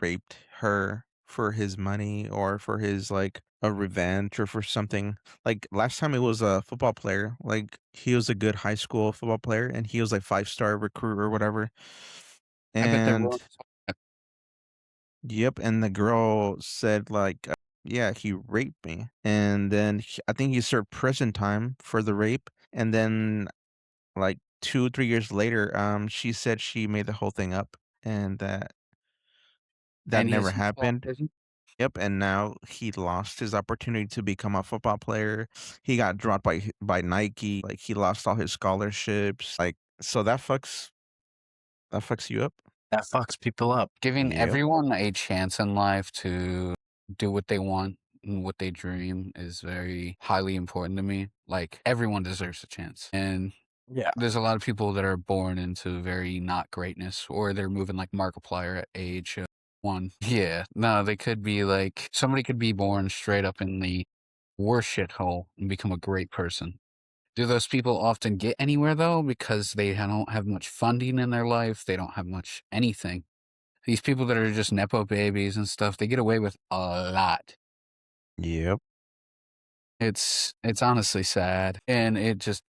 raped her for his money or for his like a revenge or for something. Like last time it was a football player. Like he was a good high school football player and he was like 5-star recruit or whatever. I bet they were. And yep, and the girl said like yeah, he raped me. And then I think he served prison time for the rape and then like 2-3 years later, she said she made the whole thing up and that And never he's happened. Yep, and now he lost his opportunity to become a football player. He got dropped by Nike. Like he lost all his scholarships. Like so that fucks you up. That fucks people up. giving Yep. everyone a chance in life to do what they want and what they dream is very highly important to me. Like, everyone deserves a chance. And Yeah. there's a lot of people that are born into very not greatness, or they're moving like Markiplier at age 1. Yeah, no, they could be like, somebody could be born straight up in the worst shithole and become a great person. Do those people often get anywhere though? Because they don't have much funding in their life. They don't have much anything. These people that are just Nepo babies and stuff, they get away with a lot. Yep. It's honestly sad. And it just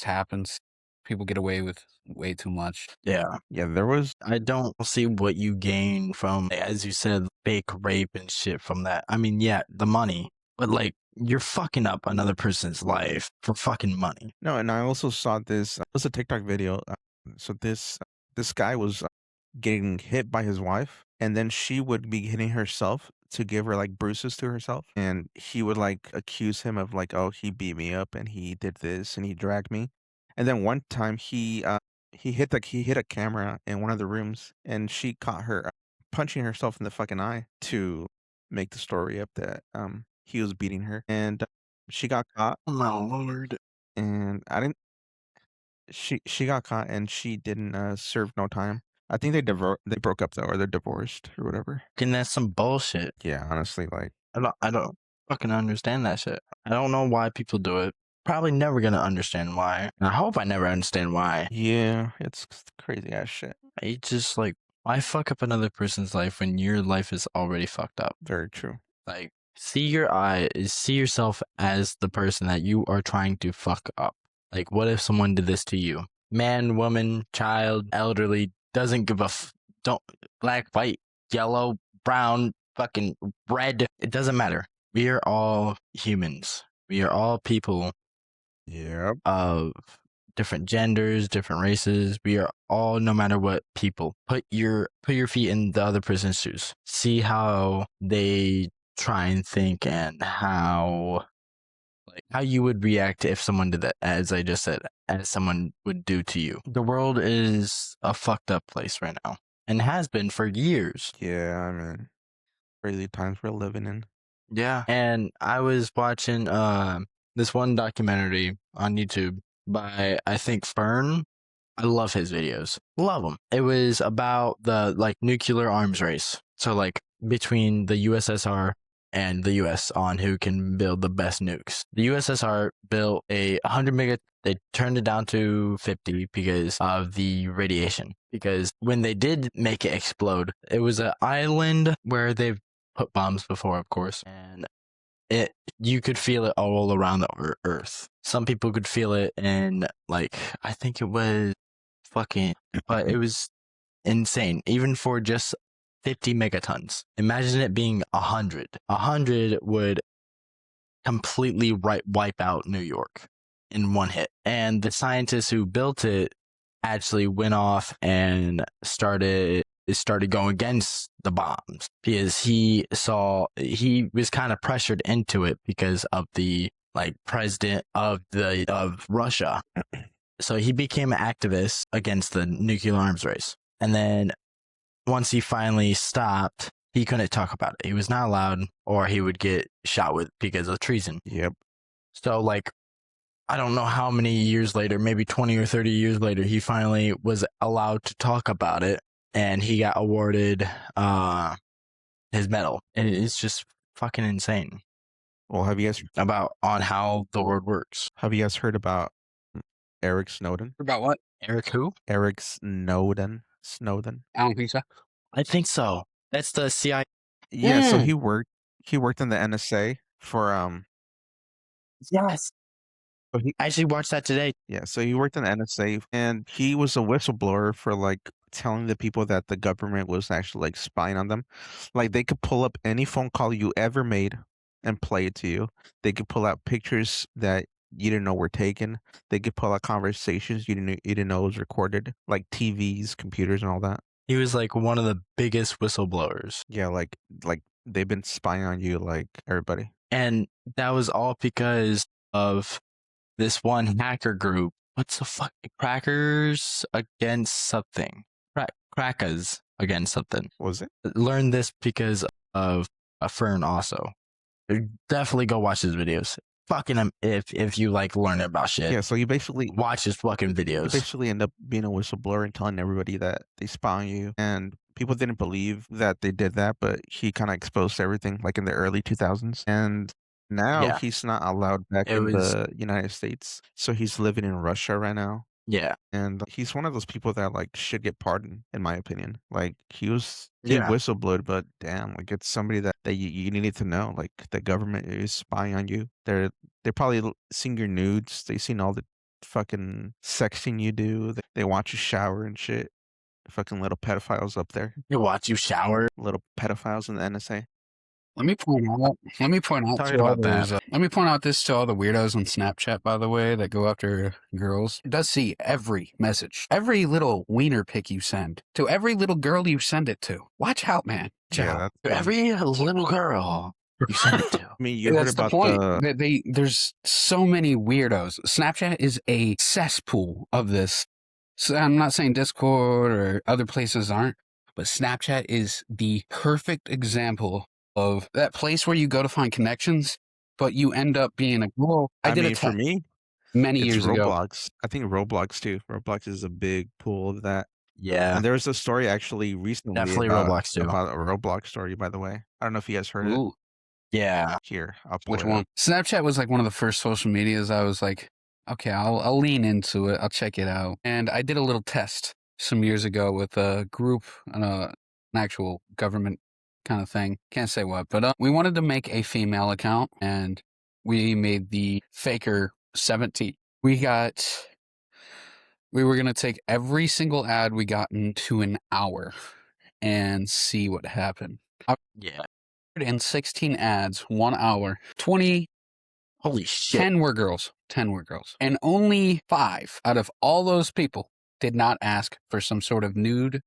happens. People get away with way too much. Yeah. Yeah, there was I don't see what you gain from, as you said, fake rape and shit from that. I mean, yeah, the money, but like you're fucking up another person's life for fucking money. no, and I also saw this. It was a TikTok video. So this guy was getting hit by his wife, and then she would be hitting herself to give her like bruises to herself, and he would like accuse him of like, oh, he beat me up and he did this and he dragged me, and then one time he hit a camera in one of the rooms, and she caught her punching herself in the fucking eye to make the story up that he was beating her, and she got caught, Oh my lord. and I didn't. She got caught and she didn't serve no time. I think they broke up though, or they're divorced or whatever. And that's some bullshit. Yeah, honestly, like I don't fucking understand that shit. I don't know why people do it. Probably never gonna understand why. I hope I never understand why. yeah, it's crazy ass shit. I just like, why fuck up another person's life when your life is already fucked up? Very true. Like, see yourself as the person that you are trying to fuck up. Like, what if someone did this to you? Man, woman, child, elderly, doesn't give a don't, black, white, yellow, brown, fucking red. It doesn't matter. We are all humans. We are all people Yep. of different genders, different races. We are all, no matter what, people. Put your feet in the other person's shoes. See how they try and think and how you would react if someone did that, as I just said, as someone would do to you. The world is a fucked up place right now, and has been for years. Yeah, I mean, crazy times we're living in. Yeah. And I was watching this one documentary on YouTube by, I think, Fern. I love his videos. Love them. It was about the like nuclear arms race. So like between the USSR and the US on who can build the best nukes. The USSR built a 100 mega. They turned it down to 50 because of the radiation. Because when they did make it explode, it was an island where they've put bombs before, of course, and you could feel it all around the earth. Some people could feel it in, like, I think it was but it was insane, even for just 50 megatons. Imagine it being 100. 100 would completely wipe out New York in one hit. And the scientists who built it actually went off and started started going against the bombs because he was kind of pressured into it because of the president of Russia. So he became an activist against the nuclear arms race. And then once he finally stopped, he couldn't talk about it. He was not allowed, or he would get shot with because of treason. Yep. So I don't know how many years later, maybe 20 or 30 years later, he finally was allowed to talk about it, and he got awarded his medal. And it's just fucking insane. Well, have you guys on how the world works? Have you guys heard about Eric Snowden? About what? Eric who? Eric Snowden. I don't think so. I think so. That's the CIA. Yeah, so he worked in the NSA for Yes. I actually watched that today. Yeah, so he worked in the NSA, and he was a whistleblower for telling the people that the government was actually spying on them. They could pull up any phone call you ever made and play it to you. They could pull out pictures that you didn't know were taken. They could pull out conversations you didn't know was recorded, like TVs, computers, and all that. He was one of the biggest whistleblowers. Yeah, like they've been spying on you like everybody. And that was all because of this one hacker group. What's the fuck? Crackers against something. Crackers against something. Was it? Learned this because of a Fern also. Definitely go watch his videos. Fucking him if you learn about shit. Yeah, so you basically watch his fucking you videos. basically end up being a whistleblower and telling everybody that they spy on you. And people didn't believe that they did that, but he kind of exposed everything in the early 2000s. And now Yeah. he's not allowed back It in was- the United States. So he's living in Russia right now. Yeah. And he's one of those people that should get pardoned, in my opinion. He Yeah. whistleblowed, but damn, it's somebody that you needed to know. The government is spying on you. They're probably seeing your nudes. They seen all the fucking sexting you do. They watch you shower and shit. Fucking little pedophiles up there. They watch you shower. Little pedophiles in the NSA. Let me point out. Sorry about that. Let me point out this to all the weirdos on Snapchat, by the way, that go after girls. It does see every message, every little wiener pic you send, to every little girl you send it to. Watch out, man. Watch out. Yeah, To every little girl you send it to. I mean, you heard That's about the point. There's so many weirdos. Snapchat is a cesspool of this. So I'm not saying Discord or other places aren't, but Snapchat is the perfect example of that place where you go to find connections, but you end up being a girl. I did mean, a for test me, many it's years ago. Roblox. I think Roblox too. Roblox is a big pool of that. Yeah. And there was a story actually recently Definitely about, Roblox too. about a Roblox story, by the way. I don't know if you guys heard it. Ooh, Yeah. Here, I'll pull which it one? up. Snapchat was one of the first social medias. I was like, okay, I'll lean into it. I'll check it out. And I did a little test some years ago with a group, an actual government kind of thing. Can't say what, but we wanted to make a female account, and we made the faker 17. We were going to take every single ad we got into an hour and see what happened. Yeah. 116 ads, 1 hour, 20. Holy shit. 10 were girls. 10 were girls. And only 5 out of all those people did not ask for some sort of nude.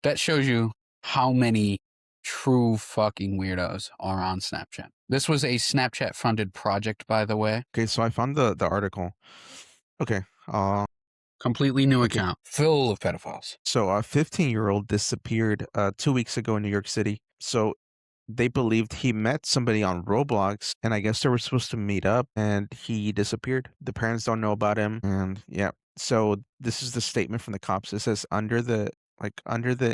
That shows you how many true fucking weirdos are on Snapchat. This was a Snapchat funded project, by the way. Okay, so I found the article. Okay. Completely new Okay. account, full of pedophiles. So a 15-year-old disappeared 2 weeks ago in New York City. So they believed he met somebody on Roblox, and I guess they were supposed to meet up, and he disappeared. The parents don't know about him, and yeah. So this is the statement from the cops. It says, under the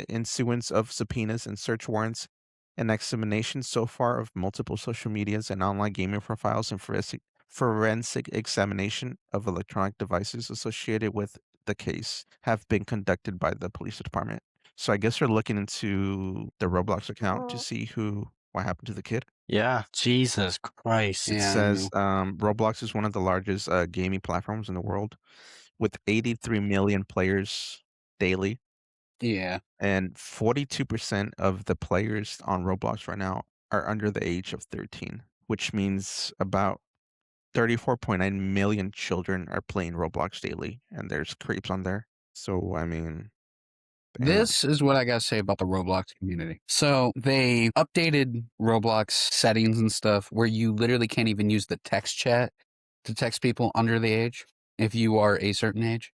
issuance of subpoenas and search warrants, an examination so far of multiple social medias and online gaming profiles and forensic examination of electronic devices associated with the case have been conducted by the police department. So I guess they're looking into the Roblox account to see what happened to the kid. Yeah. Jesus Christ. It Yeah, I says Roblox is one of the largest gaming platforms in the world with 83 million players daily. Yeah. And 42% of the players on Roblox right now are under the age of 13, which means about 34.9 million children are playing Roblox daily, and there's creeps on there. So, I mean, And This is what I gotta say about the Roblox community. So they updated Roblox settings and stuff where you literally can't even use the text chat to text people under the age if you are a certain age.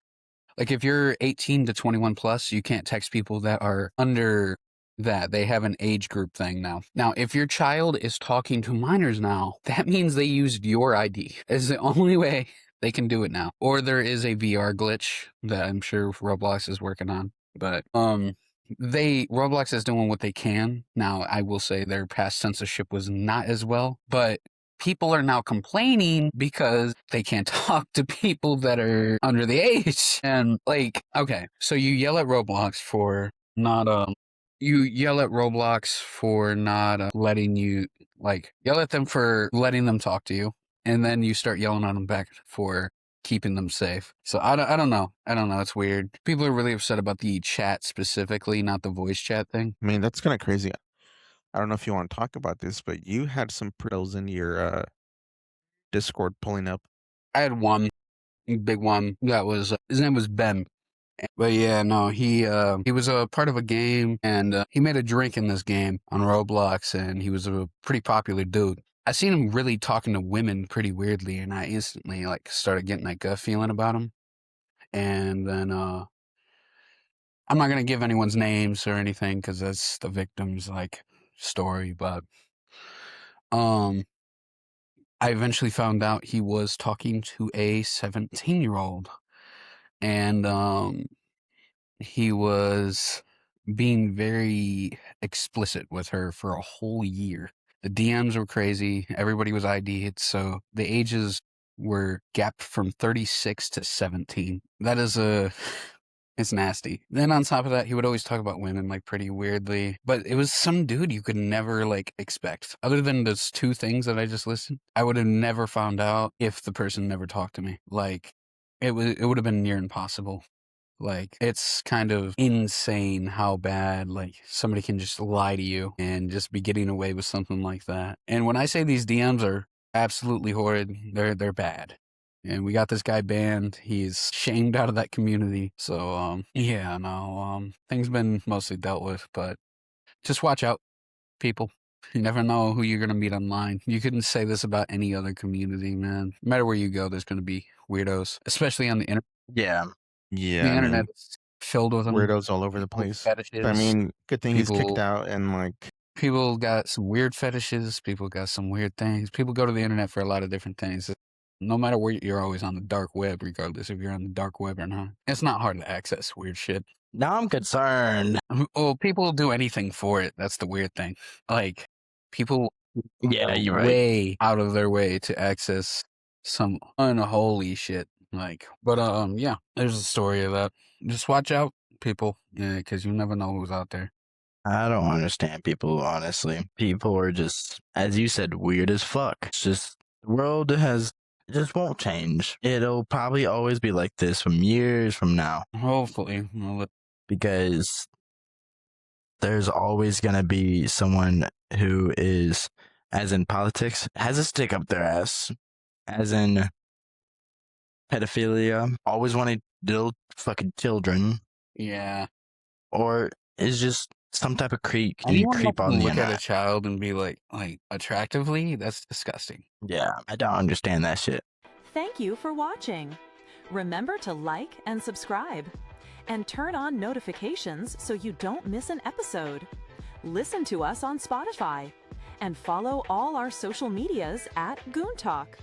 Like if you're 18 to 21 plus, you can't text people that are under that. They have an age group thing now. Now, if your child is talking to minors now, that means they used your ID. It's the only way they can do it now. Or there is a VR glitch that I'm sure Roblox is working on. But Roblox is doing what they can. Now, I will say their past censorship was not as well, but people are now complaining because they can't talk to people that are under the age. And like, okay, so you yell at Roblox for not letting you, like, yell at them for letting them talk to you, and then you start yelling at them back for keeping them safe. So I don't know. It's weird. People are really upset about the chat specifically, not the voice chat thing. I mean, that's kind of crazy. I don't know if you want to talk about this, but you had some pros in your Discord pulling up. I had one big one that was his name was Ben. But yeah, no, he was a part of a game, and he made a drink in this game on Roblox, and he was a pretty popular dude. I seen him really talking to women pretty weirdly, and I instantly like started getting that gut feeling about him. And then I'm not gonna give anyone's names or anything because that's the victim's like story, but I eventually found out he was talking to a 17-year-old, and he was being very explicit with her for a whole year. The DMs were crazy. Everybody was ID'd, so the ages were gapped from 36 to 17. That is it's nasty. Then on top of that, he would always talk about women like pretty weirdly, but it was some dude you could never like expect. Other than those two things that I just listed, I would have never found out if the person never talked to me. Like it would have been near impossible. Like, it's kind of insane how bad, like, somebody can just lie to you and just be getting away with something like that. And when I say these DMs are absolutely horrid, they're bad. And we got this guy banned. He's shamed out of that community. So, yeah, no, things been mostly dealt with, but just watch out, people. You never know who you're going to meet online. You couldn't say this about any other community, man. No matter where you go, there's going to be weirdos, especially on the internet. Yeah. Yeah, The I internet mean, is filled with them. weirdos all over the place. Fetishes. I mean, good thing he's kicked People- out, and like, People got some weird fetishes. People got some weird things. People go to the internet for a lot of different things. No matter where you're always on the dark web, regardless if you're on the dark web or not. It's not hard to access weird shit. Now I'm concerned. Well, people will do anything for it. That's the weird thing. Like, people Yeah, go you're right. way out of their way to access some unholy shit. Like, but yeah, there's a story of that. Just watch out, people, because you never know who's out there. I don't understand people, honestly. People are just, as you said, weird as fuck. It's just, the world just won't change. It'll probably always be like this from years from now. Hopefully, Because there's always going to be someone who is, as in politics, has a stick up their ass. As in pedophilia, always wanted little fucking children. yeah. Or is just some type of creep Anyone that on can the look at a internet. child and be like attractively, that's disgusting. Yeah, I don't understand that shit. Thank you for watching. Remember to like and subscribe. And turn on notifications so you don't miss an episode. Listen to us on Spotify. And follow all our social medias at Goon Talk.